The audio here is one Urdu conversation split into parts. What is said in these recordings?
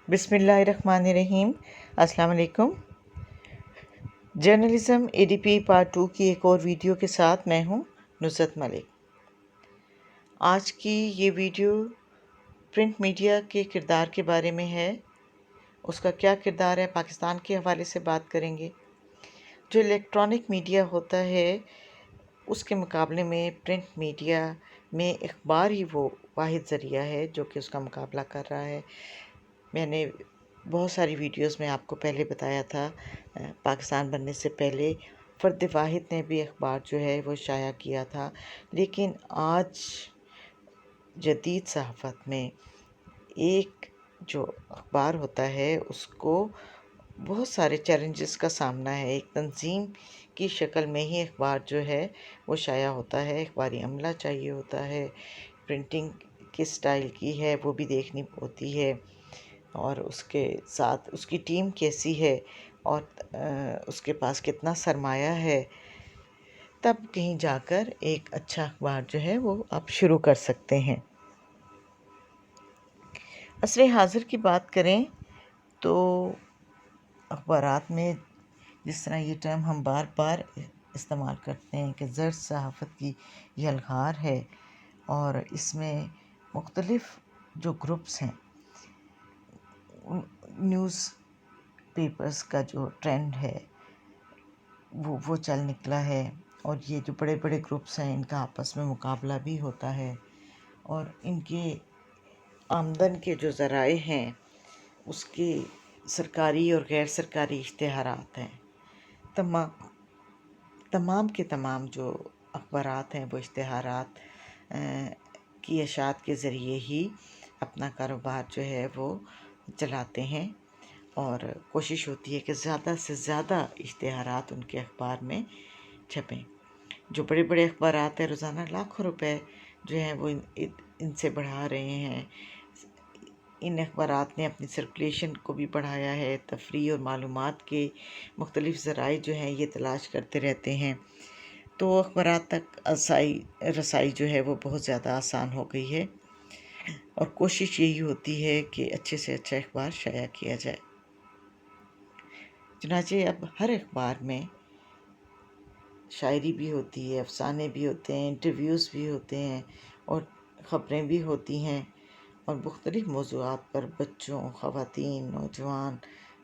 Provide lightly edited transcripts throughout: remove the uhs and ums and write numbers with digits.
بسم اللہ الرحمن الرحیم۔ السلام علیکم۔ جرنلزم ADP پارٹ 2 کی ایک اور ویڈیو کے ساتھ میں ہوں نصرت ملک۔ آج کی یہ ویڈیو پرنٹ میڈیا کے کردار کے بارے میں ہے۔ اس کا کیا کردار ہے، پاکستان کے حوالے سے بات کریں گے۔ جو الیکٹرانک میڈیا ہوتا ہے اس کے مقابلے میں پرنٹ میڈیا میں اخبار ہی وہ واحد ذریعہ ہے جو کہ اس کا مقابلہ کر رہا ہے۔ میں نے بہت ساری ویڈیوز میں آپ کو پہلے بتایا تھا، پاکستان بننے سے پہلے فرد واحد نے بھی اخبار جو ہے وہ شائع کیا تھا، لیکن آج جدید صحافت میں ایک جو اخبار ہوتا ہے اس کو بہت سارے چیلنجز کا سامنا ہے۔ ایک تنظیم کی شکل میں ہی اخبار جو ہے وہ شائع ہوتا ہے، اخباری عملہ چاہیے ہوتا ہے، پرنٹنگ کس سٹائل کی ہے وہ بھی دیکھنی ہوتی ہے، اور اس کے ساتھ اس کی ٹیم کیسی ہے اور اس کے پاس کتنا سرمایہ ہے، تب کہیں جا کر ایک اچھا اخبار جو ہے وہ آپ شروع کر سکتے ہیں۔ عصر حاضر کی بات کریں تو اخبارات میں جس طرح یہ ٹرم ہم بار بار استعمال کرتے ہیں کہ زرد صحافت کی یلغار ہے، اور اس میں مختلف جو گروپس ہیں، نیوز پیپرز کا جو ٹرینڈ ہے وہ چل نکلا ہے، اور یہ جو بڑے بڑے گروپس ہیں ان کا آپس میں مقابلہ بھی ہوتا ہے، اور ان کے آمدن کے جو ذرائع ہیں اس کی سرکاری اور غیر سرکاری اشتہارات ہیں۔ تمام کے تمام جو اخبارات ہیں وہ اشتہارات کی اشاعت کے ذریعے ہی اپنا کاروبار جو ہے وہ چلاتے ہیں، اور کوشش ہوتی ہے کہ زیادہ سے زیادہ اشتہارات ان کے اخبار میں چھپیں۔ جو بڑے بڑے اخبارات ہیں روزانہ لاکھوں روپے جو ہیں وہ ان سے بڑھا رہے ہیں۔ ان اخبارات نے اپنی سرکولیشن کو بھی بڑھایا ہے، تفریح اور معلومات کے مختلف ذرائع جو ہیں یہ تلاش کرتے رہتے ہیں، تو اخبارات تک رسائی جو ہے وہ بہت زیادہ آسان ہو گئی ہے، اور کوشش یہی ہوتی ہے کہ اچھے سے اچھا اخبار شائع کیا جائے۔ چنانچہ اب ہر اخبار میں شاعری بھی ہوتی ہے، افسانے بھی ہوتے ہیں، انٹرویوز بھی ہوتے ہیں، اور خبریں بھی ہوتی ہیں، اور مختلف موضوعات پر بچوں، خواتین، نوجوان،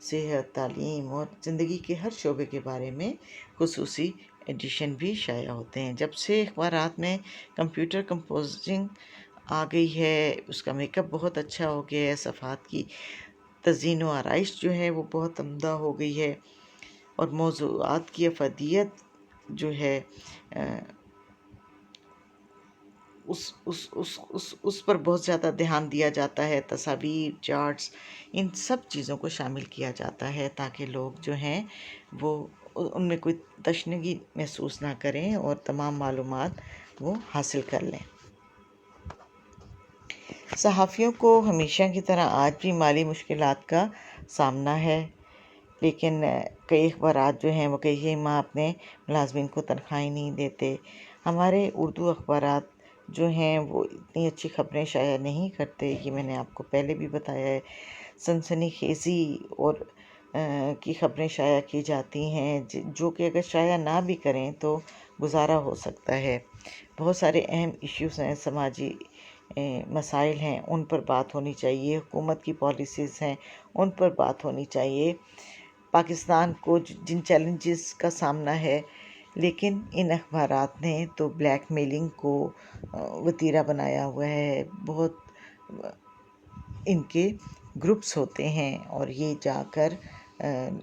صحت، تعلیم اور زندگی کے ہر شعبے کے بارے میں خصوصی ایڈیشن بھی شائع ہوتے ہیں۔ جب سے اخبارات میں کمپیوٹر کمپوزنگ آ گئی ہے، اس کا میک اپ بہت اچھا ہو گیا ہے، صفحات کی تزئین و آرائش جو ہے وہ بہت عمدہ ہو گئی ہے، اور موضوعات کی افادیت جو ہے اس پر بہت زیادہ دھیان دیا جاتا ہے۔ تصاویر، چارٹس، ان سب چیزوں کو شامل کیا جاتا ہے تاکہ لوگ جو ہیں وہ ان میں کوئی تشنگی محسوس نہ کریں اور تمام معلومات وہ حاصل کر لیں۔ صحافیوں کو ہمیشہ کی طرح آج بھی مالی مشکلات کا سامنا ہے، لیکن کئی اخبارات جو ہیں وہ کئی ماہ اپنے ملازمین کو تنخواہیں نہیں دیتے۔ ہمارے اردو اخبارات جو ہیں وہ اتنی اچھی خبریں شائع نہیں کرتے، یہ میں نے آپ کو پہلے بھی بتایا ہے۔ سنسنی خیزی اور کی خبریں شائع کی جاتی ہیں جو کہ اگر شائع نہ بھی کریں تو گزارا ہو سکتا ہے۔ بہت سارے اہم ایشوز ہیں، سماجی مسائل ہیں، ان پر بات ہونی چاہیے، حکومت کی پالیسیز ہیں ان پر بات ہونی چاہیے، پاکستان کو جن چیلنجز کا سامنا ہے، لیکن ان اخبارات نے تو بلیک میلنگ کو وتیرہ بنایا ہوا ہے۔ بہت ان کے گروپس ہوتے ہیں اور یہ جا کر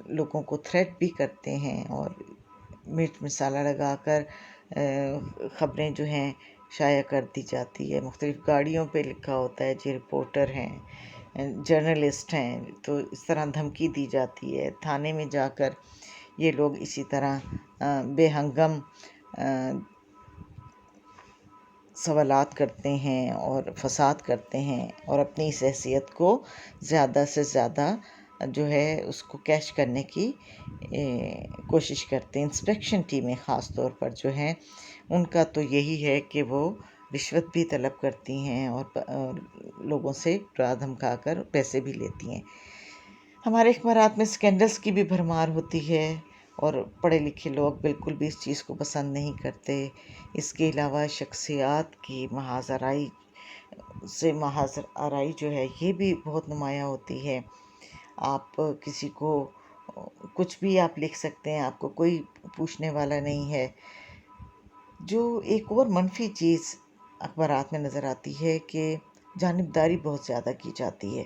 لوگوں کو تھریٹ بھی کرتے ہیں، اور مرچ مسالہ لگا کر خبریں جو ہیں شائع کر دی جاتی ہے۔ مختلف گاڑیوں پہ لکھا ہوتا ہے جی رپورٹر ہیں، جرنلسٹ ہیں، تو اس طرح دھمکی دی جاتی ہے۔ تھانے میں جا کر یہ لوگ اسی طرح بے ہنگم سوالات کرتے ہیں اور فساد کرتے ہیں، اور اپنی اس حیثیت کو زیادہ سے زیادہ جو ہے اس کو کیش کرنے کی کوشش کرتے ہیں۔ انسپیکشن ٹیمیں خاص طور پر جو ہیں ان کا تو یہی ہے کہ وہ رشوت بھی طلب کرتی ہیں اور لوگوں سے ڈرا دھمکا کر پیسے بھی لیتی ہیں۔ ہمارے اخبارات میں اسکینڈلس کی بھی بھرمار ہوتی ہے اور پڑھے لکھے لوگ بالکل بھی اس چیز کو پسند نہیں کرتے۔ اس کے علاوہ شخصیات کی محاذ آرائی جو ہے یہ بھی بہت نمایاں ہوتی ہے۔ آپ کسی کو کچھ بھی آپ لکھ سکتے ہیں، آپ کو کوئی پوچھنے والا نہیں ہے۔ جو ایک اور منفی چیز اخبارات میں نظر آتی ہے کہ جانبداری بہت زیادہ کی جاتی ہے،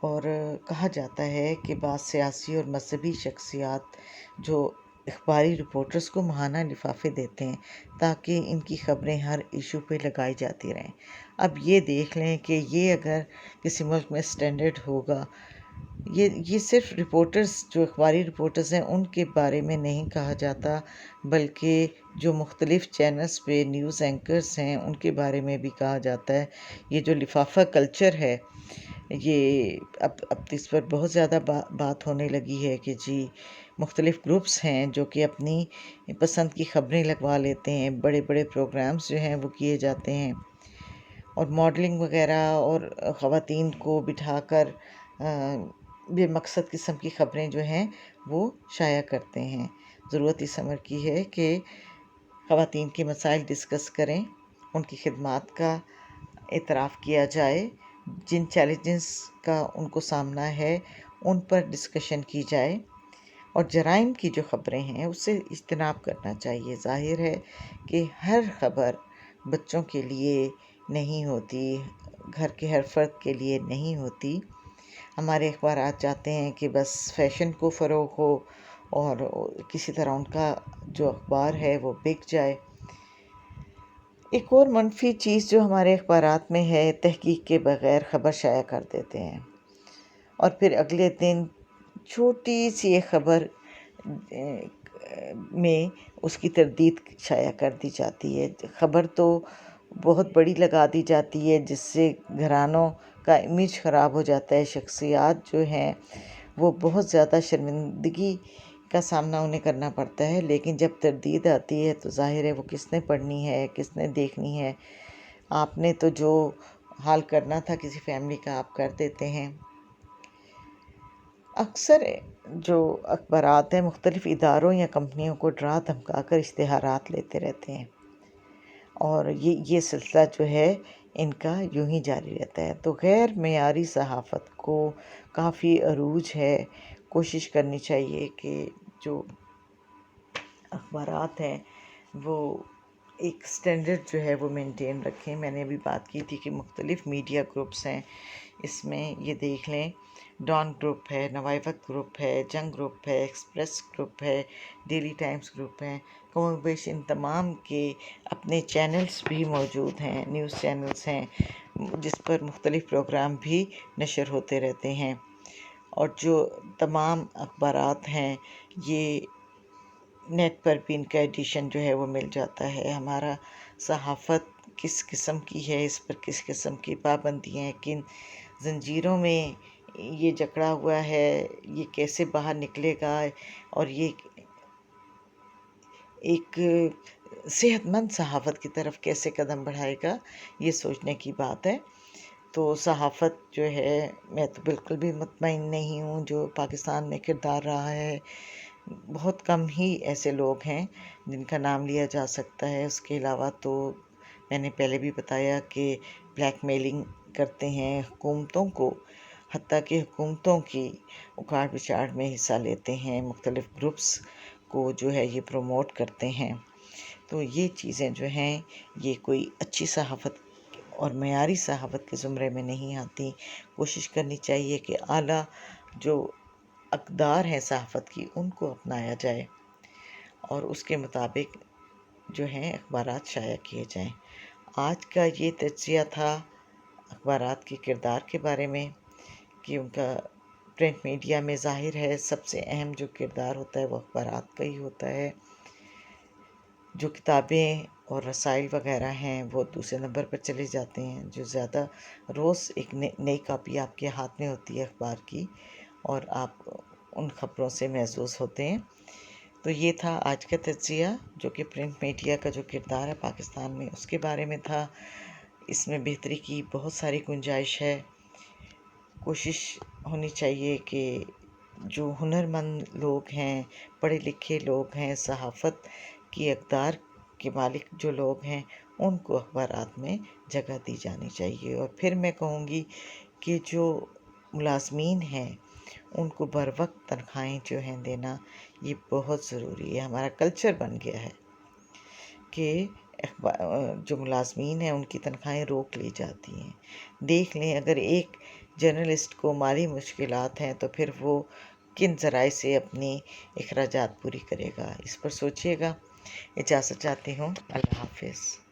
اور کہا جاتا ہے کہ بعض سیاسی اور مذہبی شخصیات جو اخباری رپورٹرز کو ماہانہ لفافے دیتے ہیں تاکہ ان کی خبریں ہر ایشو پہ لگائی جاتی رہیں۔ اب یہ دیکھ لیں کہ یہ اگر کسی ملک میں سٹینڈرڈ ہوگا، یہ صرف رپورٹرز جو اخباری رپورٹرز ہیں ان کے بارے میں نہیں کہا جاتا، بلکہ جو مختلف چینلز پہ نیوز اینکرز ہیں ان کے بارے میں بھی کہا جاتا ہے۔ یہ جو لفافہ کلچر ہے، یہ اب اس پر بہت زیادہ بات ہونے لگی ہے کہ جی مختلف گروپس ہیں جو کہ اپنی پسند کی خبریں لگوا لیتے ہیں، بڑے بڑے پروگرامز جو ہیں وہ کیے جاتے ہیں، اور ماڈلنگ وغیرہ اور خواتین کو بٹھا کر بے مقصد قسم کی خبریں جو ہیں وہ شائع کرتے ہیں۔ ضرورت اس امر کی ہے کہ خواتین کے مسائل ڈسکس کریں، ان کی خدمات کا اعتراف کیا جائے، جن چیلنجز کا ان کو سامنا ہے ان پر ڈسکشن کی جائے، اور جرائم کی جو خبریں ہیں اس سے اجتناب کرنا چاہیے۔ ظاہر ہے کہ ہر خبر بچوں کے لیے نہیں ہوتی، گھر کے ہر فرد کے لیے نہیں ہوتی۔ ہمارے اخبارات چاہتے ہیں کہ بس فیشن کو فروغ ہو اور کسی طرح ان کا جو اخبار ہے وہ بک جائے۔ ایک اور منفی چیز جو ہمارے اخبارات میں ہے، تحقیق کے بغیر خبر شائع کر دیتے ہیں، اور پھر اگلے دن چھوٹی سی ایک خبر میں اس کی تردید شائع کر دی جاتی ہے۔ خبر تو بہت بڑی لگا دی جاتی ہے جس سے گھرانوں کا امیج خراب ہو جاتا ہے، شخصیات جو ہیں وہ بہت زیادہ شرمندگی کا سامنا انہیں کرنا پڑتا ہے، لیکن جب تردید آتی ہے تو ظاہر ہے وہ کس نے پڑھنی ہے، کس نے دیکھنی ہے۔ آپ نے تو جو حال کرنا تھا کسی فیملی کا آپ کر دیتے ہیں۔ اکثر جو اخبارات ہیں مختلف اداروں یا کمپنیوں کو ڈرا دھمکا کر اشتہارات لیتے رہتے ہیں، اور یہ سلسلہ جو ہے ان کا یوں ہی جاری رہتا ہے۔ تو غیر معیاری صحافت کو کافی عروج ہے۔ کوشش کرنی چاہیے کہ جو اخبارات ہیں وہ ایک سٹینڈرڈ جو ہے وہ مینٹین رکھیں۔ میں نے ابھی بات کی تھی کہ مختلف میڈیا گروپس ہیں، اس میں یہ دیکھ لیں ڈان گروپ ہے، نوائے وقت گروپ ہے، جنگ گروپ ہے، ایکسپریس گروپ ہے، ڈیلی ٹائمز گروپ ہیں، کم و بیش ان تمام کے اپنے چینلز بھی موجود ہیں، نیوز چینلز ہیں جس پر مختلف پروگرام بھی نشر ہوتے رہتے ہیں، اور جو تمام اخبارات ہیں یہ نیٹ پر بھی ان کا ایڈیشن جو ہے وہ مل جاتا ہے۔ ہمارا صحافت کس قسم کی ہے، اس پر کس قسم کی پابندیاں ہیں، کن زنجیروں میں یہ جکڑا ہوا ہے، یہ کیسے باہر نکلے گا، اور یہ ایک صحت مند صحافت کی طرف کیسے قدم بڑھائے گا، یہ سوچنے کی بات ہے۔ تو صحافت جو ہے میں تو بالکل بھی مطمئن نہیں ہوں جو پاکستان میں کردار رہا ہے۔ بہت کم ہی ایسے لوگ ہیں جن کا نام لیا جا سکتا ہے، اس کے علاوہ تو میں نے پہلے بھی بتایا کہ بلیک میلنگ کرتے ہیں حکومتوں کو، حتیٰ کہ حکومتوں کی اکھاڑ پچھاڑ میں حصہ لیتے ہیں، مختلف گروپس کو جو ہے یہ پروموٹ کرتے ہیں۔ تو یہ چیزیں جو ہیں یہ کوئی اچھی صحافت اور معیاری صحافت کے زمرے میں نہیں آتی۔ کوشش کرنی چاہیے کہ اعلیٰ جو اقدار ہیں صحافت کی ان کو اپنایا جائے، اور اس کے مطابق جو ہیں اخبارات شائع کیے جائیں۔ آج کا یہ تجزیہ تھا اخبارات کے کردار کے بارے میں، کہ ان کا پرنٹ میڈیا میں ظاہر ہے سب سے اہم جو کردار ہوتا ہے وہ اخبارات کا ہی ہوتا ہے۔ جو کتابیں اور رسائل وغیرہ ہیں وہ دوسرے نمبر پر چلے جاتے ہیں، جو زیادہ روز ایک نئی کاپی آپ کے ہاتھ میں ہوتی ہے اخبار کی، اور آپ ان خبروں سے محظوظ ہوتے ہیں۔ تو یہ تھا آج کا تجزیہ، جو کہ پرنٹ میڈیا کا جو کردار ہے پاکستان میں اس کے بارے میں تھا۔ اس میں بہتری کی بہت ساری گنجائش ہے۔ کوشش ہونی چاہیے کہ جو ہنرمند لوگ ہیں، پڑھے لکھے لوگ ہیں، صحافت کی اقدار کے مالک جو لوگ ہیں، ان کو اخبارات میں جگہ دی جانی چاہیے۔ اور پھر میں کہوں گی کہ جو ملازمین ہیں ان کو بر وقت تنخواہیں جو ہیں دینا، یہ بہت ضروری ہے۔ ہمارا کلچر بن گیا ہے کہ جو ملازمین ہیں ان کی تنخواہیں روک لی جاتی ہیں۔ دیکھ لیں اگر ایک جرنلسٹ کو مالی مشکلات ہیں تو پھر وہ کن ذرائع سے اپنی اخراجات پوری کرے گا، اس پر سوچیے گا۔ اجازت چاہتی ہوں، اللہ حافظ۔